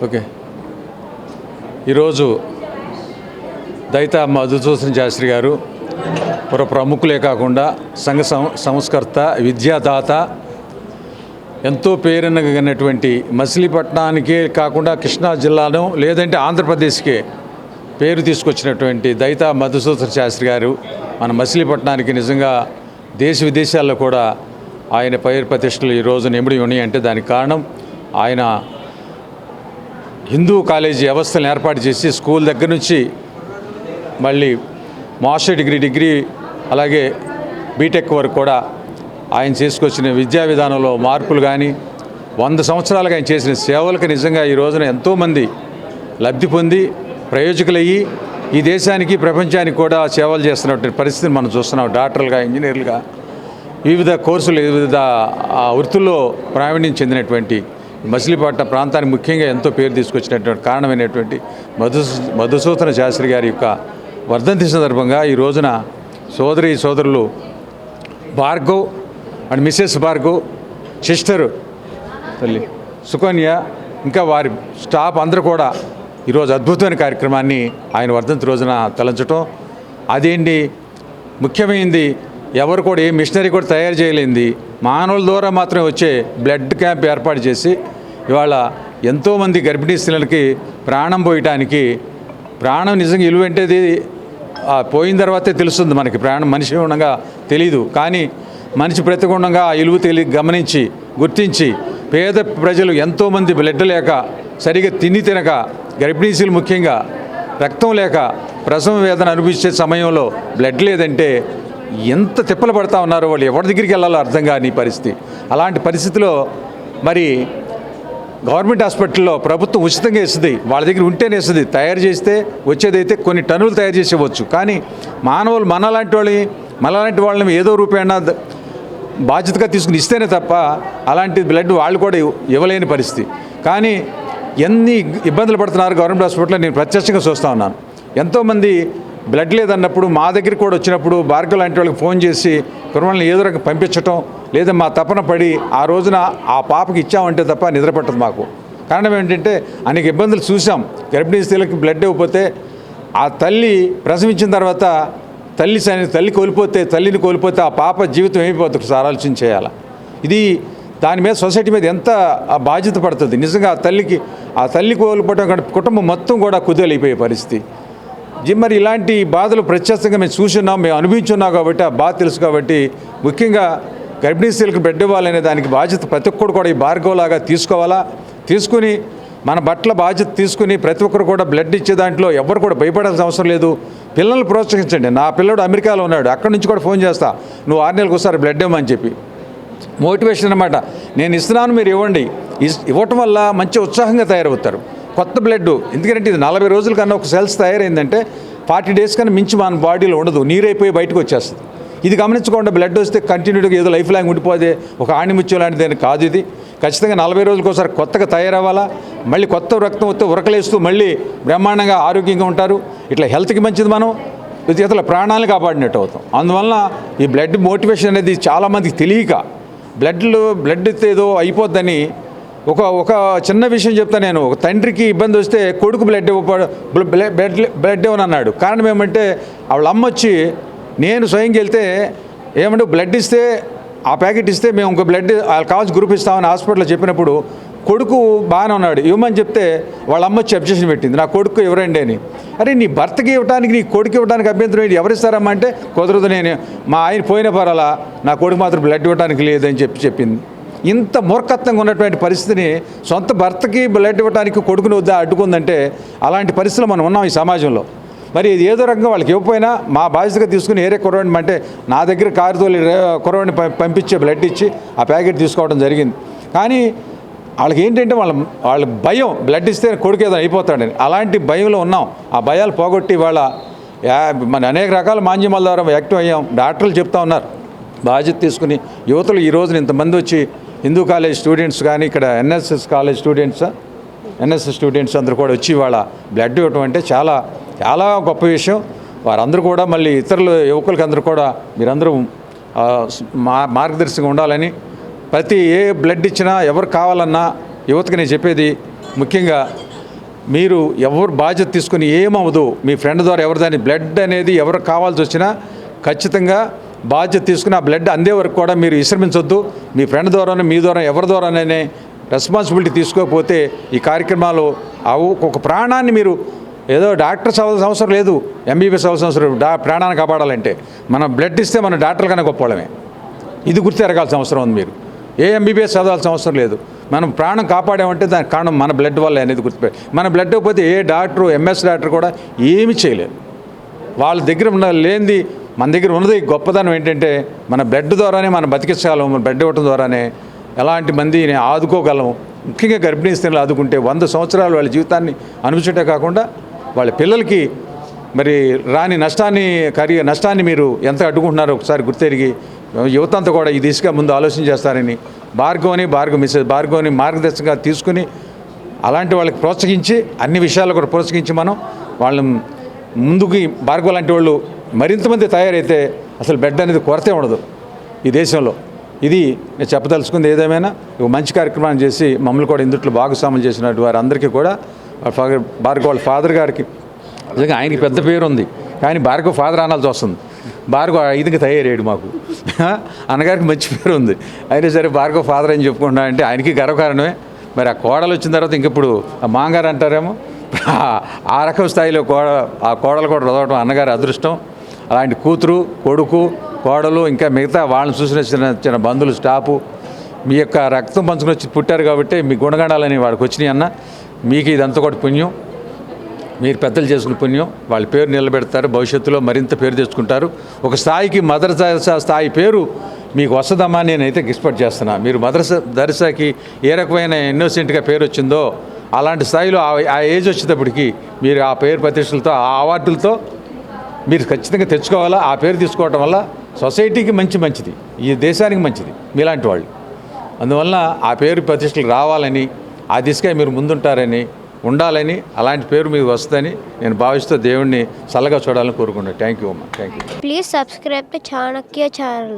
Okay. ఈరోజు దైతా మధుసూదన్ శాస్త్రి గారు ప్రముఖులే కాకుండా సంఘ సంస్కర్త, విద్యాదాత, ఎంతో పేరున్నటువంటి మచిలీపట్నానికే కాకుండా కృష్ణా జిల్లాను లేదంటే ఆంధ్రప్రదేశ్కే పేరు తీసుకొచ్చినటువంటి దైతా మధుసూదన్ శాస్త్రి గారు మన మచిలీపట్నానికి నిజంగా దేశ విదేశాల్లో కూడా ఆయన పేరు ప్రతిష్టలు ఈ రోజున ఎముడి ఉన్నాయి. అంటే దానికి కారణం ఆయన హిందూ కాలేజీ వ్యవస్థను ఏర్పాటు చేసి స్కూల్ దగ్గర నుంచి మళ్ళీ మాస్టర్ డిగ్రీ అలాగే బీటెక్ వరకు కూడా ఆయన చేసుకొచ్చిన విద్యా విధానంలో మార్పులు కానీ 100 సంవత్సరాలుగా ఆయన చేసిన సేవలకు నిజంగా ఈ రోజున ఎంతోమంది లబ్ధి పొంది ప్రయోజకులయ్యి ఈ దేశానికి ప్రపంచానికి కూడా సేవలు చేస్తున్నటువంటి పరిస్థితిని మనం చూస్తున్నాం. డాక్టర్లుగా, ఇంజనీర్లుగా, వివిధ కోర్సులు, వివిధ వృత్తుల్లో ప్రావీణ్యం చెందినటువంటి మచిలీపట్నం ప్రాంతానికి ముఖ్యంగా ఎంతో పేరు తీసుకొచ్చినటువంటి కారణమైనటువంటి మధుసూదన్ శాస్త్రి గారి యొక్క వర్ధంతి సందర్భంగా ఈ రోజున సోదరులు Bhargav and Mrs Bhargav, sister తల్లి సుకన్య, ఇంకా వారి స్టాఫ్ అందరూ కూడా ఈరోజు అద్భుతమైన కార్యక్రమాన్ని ఆయన వర్ధంతి రోజున తలంచటం. అదేంటి ముఖ్యమైనది, ఎవరు కూడా ఏ మిషనరీ కూడా తయారు చేయలేంది, మానవుల ద్వారా మాత్రమే వచ్చే బ్లడ్ క్యాంప్ ఏర్పాటు చేసి ఇవాళ ఎంతోమంది గర్భిణీ స్త్రీలకి ప్రాణం పోయటానికి, ప్రాణం నిజంగా విలువంటేది పోయిన తర్వాతే తెలుస్తుంది మనకి. ప్రాణం మనిషి ఉండగా తెలీదు, కానీ మనిషి ప్రతిగుండంగా ఆ విలువ గమనించి గుర్తించి పేద ప్రజలు ఎంతోమంది బ్లడ్ లేక, సరిగా తినక, గర్భిణీశీలు ముఖ్యంగా రక్తం లేక ప్రసవ వేదన అనుభవించే సమయంలో బ్లడ్ లేదంటే ఎంత తిప్పలు పడతా ఉన్నారో, వాళ్ళు ఎవరి దగ్గరికి వెళ్ళాలో అర్థం కాని పరిస్థితి. అలాంటి పరిస్థితిలో మరి గవర్నమెంట్ హాస్పిటల్లో ప్రభుత్వం ఉచితంగా ఇస్తుంది, వాళ్ళ దగ్గర ఉంటేనే ఇస్తుంది. తయారు చేస్తే వచ్చేదైతే కొన్ని టన్నులు తయారు చేసేవచ్చు, కానీ మానవులు మనలాంటి వాళ్ళని ఏదో రూపేణ బాధ్యతగా తీసుకుని ఇస్తేనే తప్ప అలాంటి బ్లడ్ వాళ్ళు కూడా ఇవ్వలేని పరిస్థితి. కానీ ఎన్ని ఇబ్బందులు పడుతున్నారు గవర్నమెంట్ హాస్పిటల్లో నేను ప్రత్యక్షంగా చూస్తూ ఉన్నాను. ఎంతోమంది బ్లడ్ లేదన్నప్పుడు మా దగ్గరికి కూడా వచ్చినప్పుడు భార్గవ్ లాంటి వాళ్ళకి ఫోన్ చేసి కుర్రవాళ్ళని ఏదో రకంగా పంపించటం, లేదా మా తపన పడి ఆ రోజున ఆ పాపకి ఇచ్చామంటే తప్ప నిద్రపట్టదు మాకు. కారణం ఏంటంటే అనేక ఇబ్బందులు చూసాం. గర్భిణీ స్త్రీలకి బ్లడ్ ఇవ్వకపోతే ఆ తల్లి ప్రసవించిన తర్వాత తల్లిని కోల్పోతే ఆ పాప జీవితం ఏమైపోతుంది సార్ ఆలోచన చేయాలి. ఇది దాని మీద సొసైటీ మీద ఎంత బాధ్యత పడుతుంది. నిజంగా ఆ తల్లి కోల్పోవడం కుటుంబం మొత్తం కూడా కుదేలైపోయే పరిస్థితి. మరి ఇలాంటి బాధలు ప్రత్యక్షంగా మేము చూస్తున్నాం, మేము అనుభవించున్నాం కాబట్టి ఆ బాధ తెలుసు. కాబట్టి ముఖ్యంగా గర్భిణీ స్త్రీలకు బ్లడ్ ఇవ్వాలనే దానికి బాధ్యత ప్రతి ఒక్కరు కూడా ఈ భార్గవలాగా తీసుకోవాలా. తీసుకుని మన బట్టల బాధ్యత తీసుకుని ప్రతి ఒక్కరు కూడా బ్లడ్ ఇచ్చే దాంట్లో ఎవరు కూడా భయపడాల్సిన అవసరం లేదు. పిల్లల్ని ప్రోత్సహించండి. నా పిల్లడు అమెరికాలో ఉన్నాడు, అక్కడి నుంచి కూడా ఫోన్ చేస్తా, నువ్వు 6 నెలలకు ఒకసారి బ్లడ్ ఇవ్వమని చెప్పి మోటివేషన్ అన్నమాట. నేను ఇస్తున్నాను, మీరు ఇవ్వండి. ఇవ్వటం వల్ల మంచి ఉత్సాహంగా తయారవుతారు. కొత్త బ్లడ్ ఎందుకంటే ఇది 40 రోజుల కన్నా ఒక సెల్స్ తయారైందంటే 40 డేస్ కన్నా మించి మన బాడీలో ఉండదు, నీరైపోయి బయటకు వచ్చేస్తుంది. ఇది గమనించకుండా బ్లడ్ వస్తే కంటిన్యూగా ఏదో లైఫ్ లాంగ్ ఉండిపోతే ఒక ఆణిముత్యం లాంటిది కాదు. ఇది ఖచ్చితంగా 40 రోజులకు ఒకసారి కొత్తగా తయారవ్వాలా. మళ్ళీ కొత్త రక్తం వస్తే ఉరకలేస్తూ మళ్ళీ బ్రహ్మాండంగా ఆరోగ్యంగా ఉంటారు. ఇట్లా హెల్త్కి మంచిది, మనం ఇతరుల ప్రాణాలను కాపాడినట్టు అవుతాం. అందువలన ఈ బ్లడ్ మోటివేషన్ అనేది చాలామందికి తెలియక బ్లడ్ ఇస్తే ఏదో అయిపోద్దని ఒక చిన్న విషయం చెప్తా. నేను ఒక తండ్రికి ఇబ్బంది వస్తే కొడుకు బ్లడ్ ఇవ్వనన్నాడు. కారణం ఏమంటే వాళ్ళ అమ్మ వచ్చి నేను స్వయంగా వెళ్తే ఏమంటే బ్లడ్ ఇస్తే ఆ ప్యాకెట్ ఇస్తే మేము ఇంకో బ్లడ్ వాళ్ళకి కావాల్సిన గ్రూప్ ఇస్తామని హాస్పిటల్లో చెప్పినప్పుడు కొడుకు బాగానే ఉన్నాడు, ఇవ్వమని చెప్తే వాళ్ళ అమ్మ వచ్చి అబ్జెక్షన్ పెట్టింది, నా కొడుకు ఎవరండి అని. అరే నీ భర్తకి ఇవ్వడానికి నీ కొడుకు ఇవ్వడానికి అభ్యంతరం ఏంటి, ఎవరిస్తారమ్మా అంటే కుదరదు, నేను మా ఆయన పోయిన పరాలా నా కొడుకు మాత్రం బ్లడ్ ఇవ్వడానికి లేదని చెప్పింది. ఇంత మూర్ఖత్వంగా ఉన్నటువంటి పరిస్థితిని సొంత భర్తకి బ్లడ్ ఇవ్వడానికి కొడుకుని వద్ద అడ్డుకుందంటే అలాంటి పరిస్థితులు మనం ఉన్నాం ఈ సమాజంలో. మరి ఇది ఏదో రకంగా వాళ్ళకి ఇవ్వకపోయినా మా బాధ్యతగా తీసుకుని ఏరే కుర్రవాడిని అంటే నా దగ్గర కారుతోలి కుర్రవాడిని పంపించే బ్లడ్ ఇచ్చి ఆ ప్యాకెట్ తీసుకోవడం జరిగింది. కానీ వాళ్ళకి ఏంటంటే వాళ్ళ భయం, బ్లడ్ ఇస్తే కొడుకు ఏదో అయిపోతాడని. అలాంటి భయంలో ఉన్నాం. ఆ భయాలు పోగొట్టి వాళ్ళ మన అనేక రకాల మాధ్యమాల ద్వారా యాక్టివ్ అయ్యాం. డాక్టర్లు చెప్తా ఉన్నారు బాధ్యత తీసుకుని. యువతలు ఈ రోజున ఇంతమంది వచ్చి హిందూ కాలేజ్ స్టూడెంట్స్ కానీ ఇక్కడ ఎన్ఎస్ఎస్ స్టూడెంట్స్ అందరూ కూడా వచ్చి వాళ్ళ బ్లడ్ ఇవ్వటం అంటే చాలా చాలా గొప్ప విషయం. వారందరూ కూడా మళ్ళీ ఇతరుల యువకులకి అందరూ కూడా మీరందరూ మార్గదర్శకంగా ఉండాలని, ప్రతి ఏ బ్లడ్ ఇచ్చినా ఎవరు కావాలన్నా యువతకి నేను చెప్పేది ముఖ్యంగా మీరు ఎవరు బాధ్యత తీసుకుని ఏమవ్వదు, మీ ఫ్రెండ్ ద్వారా ఎవరిదాని బ్లడ్ అనేది ఎవరు కావాల్సి వచ్చినా ఖచ్చితంగా బాధ్యత తీసుకుని ఆ బ్లడ్ అందే వరకు కూడా మీరు విశ్రమించొద్దు. మీ ఫ్రెండ్ ద్వారానే మీ ద్వారా ఎవరి ద్వారానే రెస్పాన్సిబిలిటీ తీసుకోకపోతే ఈ కార్యక్రమాలు ఒక ప్రాణాన్ని మీరు ఏదో డాక్టర్ అవ్వాల్సిన అవసరం లేదు, ఎంబీబీఎస్ అవ్వాల్సిన అవసరం లేదు. ప్రాణాన్ని కాపాడాలంటే మనం బ్లడ్ ఇస్తే మన డాక్టర్ల కన్నా గొప్పవాళ్ళమే. ఇది గుర్తెరగాల్సిన అవసరం ఉంది. మీరు ఏ ఎంబీబీఎస్ చదవాల్సిన అవసరం లేదు. మనం ప్రాణం కాపాడామంటే దానికి కారణం మన బ్లడ్ వల్ల అనేది గుర్తుపెట్టి, మన బ్లడ్ పోతే ఏ డాక్టరు ఎంఎస్ డాక్టర్ కూడా ఏమీ చేయలేరు. వాళ్ళ దగ్గర లేనిది మన దగ్గర ఉన్నది గొప్పదనం ఏంటంటే మన బ్లడ్ ద్వారానే మనం బతికించగలం. మన బ్లడ్ ఇవ్వడం ద్వారానే ఎలాంటి మందిని ఆదుకోగలం. ముఖ్యంగా గర్భిణీ స్త్రీలు ఆదుకుంటే 100 సంవత్సరాలు వాళ్ళ జీవితాన్ని అనుభవించటే కాకుండా వాళ్ళ పిల్లలకి మరి రాని నష్టాన్ని మీరు ఎంత అడ్డుకుంటున్నారో ఒకసారి గుర్తెరిగి యువత అంతా కూడా ఈ దిశగా ముందు ఆలోచన చేస్తారని మిసెస్ భార్గవని మార్గదర్శకంగా తీసుకుని అలాంటి వాళ్ళకి ప్రోత్సహించి అన్ని విషయాలు కూడా ప్రోత్సహించి మనం వాళ్ళని ముందుకి భార్గవ లాంటి వాళ్ళు మరింతమంది తయారైతే అసలు బెడ్ అనేది కొరతే ఉండదు ఈ దేశంలో. ఇది నేను చెప్పదలుచుకుంది. ఏదేమైనా ఒక మంచి కార్యక్రమాన్ని చేసి మమ్మల్ని కూడా ఇందుట్లో భాగస్వాములు చేసినట్టు వారందరికీ కూడా భార్గవ వాళ్ళ ఫాదర్ గారికి నిజంగా ఆయనకి పెద్ద పేరు ఉంది, కానీ భార్గవ ఫాదర్ అనాల్సి వస్తుంది. భార్గవ ఐదుగా తయారయ్యాడు. మాకు అన్నగారికి మంచి పేరు ఉంది, అయినా సరే భార్గవ ఫాదర్ అని చెప్పుకుంటా అంటే ఆయనకి గర్వకారణమే. మరి ఆ కోడలు వచ్చిన తర్వాత ఇంకెప్పుడు మాంగారు అంటారేమో, ఆ రకం స్థాయిలో ఆ కోడలు కూడా చదవడం అన్నగారి అదృష్టం. అలాంటి కూతురు, కొడుకు, కోడలు ఇంకా మిగతా వాళ్ళని చూసిన చిన్న బంధువులు, స్టాఫు మీ యొక్క రక్తం పంచుకుని వచ్చి పుట్టారు కాబట్టి మీ గుణగణాలని వాడికి వచ్చినాయి అన్న. మీకు ఇదంతా కూడా పుణ్యం, మీరు పెద్దలు చేసుకున్న పుణ్యం. వాళ్ళ పేరు నిలబెడతారు, భవిష్యత్తులో మరింత పేరు తెచ్చుకుంటారు. ఒక స్థాయికి మదర్ తెరెసా స్థాయి పేరు మీకు వస్తుందమ్మా నేనైతే ఎక్స్పెక్ట్ చేస్తున్నా. మీరు మదర్ తెరెసాకి ఏ రకమైన ఇన్నోసెంట్గా పేరు వచ్చిందో అలాంటి స్థాయిలో ఆ ఏజ్ వచ్చేటప్పటికి మీరు ఆ పేరు ప్రతిష్టలతో ఆ అవార్డులతో మీరు ఖచ్చితంగా తెచ్చుకోవాలా. ఆ పేరు తీసుకోవటం వల్ల సొసైటీకి మంచిది, ఈ దేశానికి మంచిది మీలాంటి వాళ్ళు. అందువల్ల ఆ పేరు ప్రతిష్టలు రావాలని, ఆ దిశగా మీరు ముందుంటారని, ఉండాలని, అలాంటి పేరు మీకు వస్తుందని నేను భావిస్తూ దేవుణ్ణి చల్లగా చూడాలని కోరుకుంటున్నాను. థ్యాంక్ యూ అమ్మా. Thank you. Please subscribe to Chanakya channel.